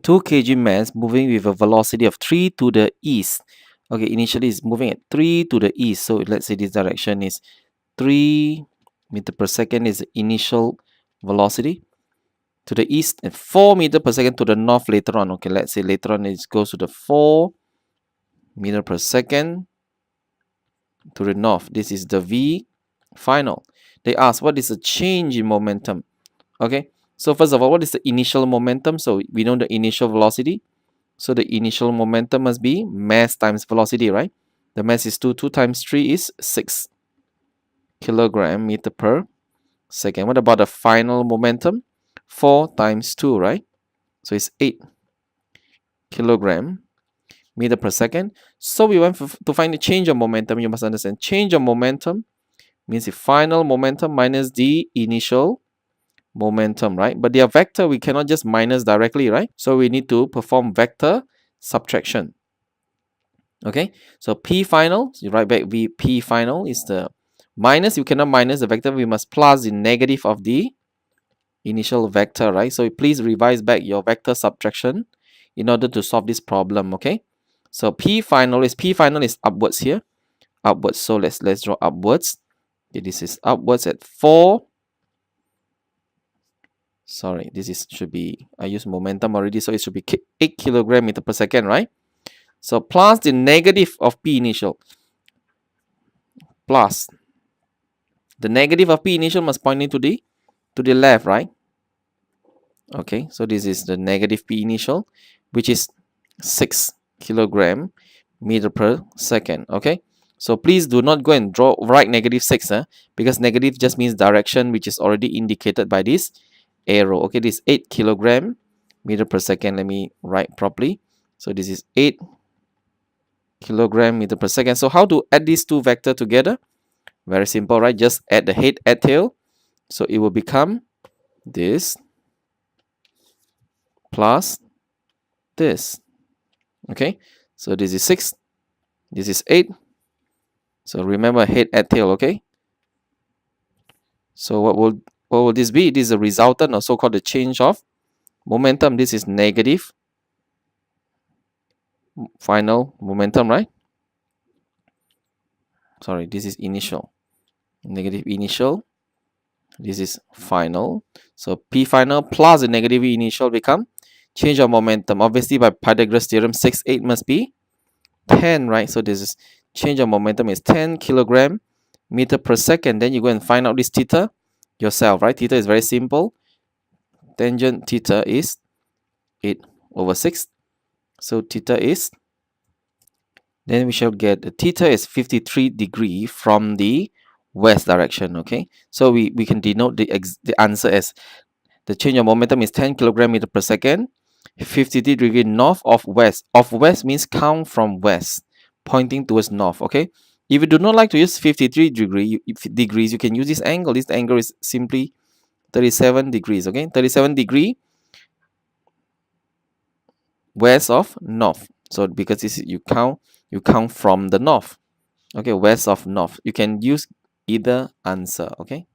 2 kg mass moving with a velocity of 3 to the east. Okay, initially it's moving at 3 to the east. So let's say this direction is 3 meter per second is the initial velocity to the east, and 4 meter per second to the north later on. Okay, let's say later on it goes to the 4 meter per second to the north. This is the V final. They ask what is the change in momentum. Okay, so first of all, what is the initial momentum? So we know the initial velocity. So the initial momentum must be mass times velocity, right? The mass is 2. 2 times 3 is 6 kilogram meter per second. What about the final momentum? 4 times 2, right? So it's 8 kilogram meter per second. So we want to find the change of momentum. You must understand change of momentum means the final momentum minus the initial momentum, right? But their vector, we cannot just minus directly, right? So we need to perform vector subtraction. Okay, so P final, you write back V P final is the minus. You cannot minus the vector. We must plus the negative of the initial vector, right? So please revise back your vector subtraction in order to solve this problem. Okay, so P final is upwards here, upwards. So let's draw upwards. Okay, this is upwards at 4. Sorry, this is should be, I use momentum already, so it should be 8 kilogram meter per second, right? So plus the negative of P initial, plus the negative of P initial must point into the left, right? Okay, so this is the negative P initial, which is 6 kilogram meter per second. Okay, so please do not go and write negative 6, because negative just means direction, which is already indicated by this arrow. Okay, this 8 kilogram meter per second. Let me write properly. So this is 8 kilogram meter per second. So how to add these two vectors together? Very simple, right? Just add the head, add tail. So it will become this plus this. Okay, so this is 6, this is 8. So remember head, add tail. Okay, so what will this be? This is a resultant, or so-called the change of momentum. This is negative final momentum, right? Sorry, this is initial, negative initial. This is final. So P final plus the negative initial become change of momentum. Obviously, by Pythagoras theorem, 6, 8 must be 10, right? So this is change of momentum is 10 kilogram meter per second. Then you go and find out this theta yourself, right? Theta is very simple. Tangent theta is 8 over 6. So theta is, then we shall get the theta is 53 degree from the west direction. Okay, so we can denote the answer as the change of momentum is 10 kilogram meter per second, 53 degree north of west. Of west means count from west, pointing towards north. Okay, if you do not like to use 53 degrees, you can use this angle. This angle is simply 37 degrees. Okay, 37 degree west of north. So because this is, you count from the north. Okay, west of north. You can use either answer. Okay.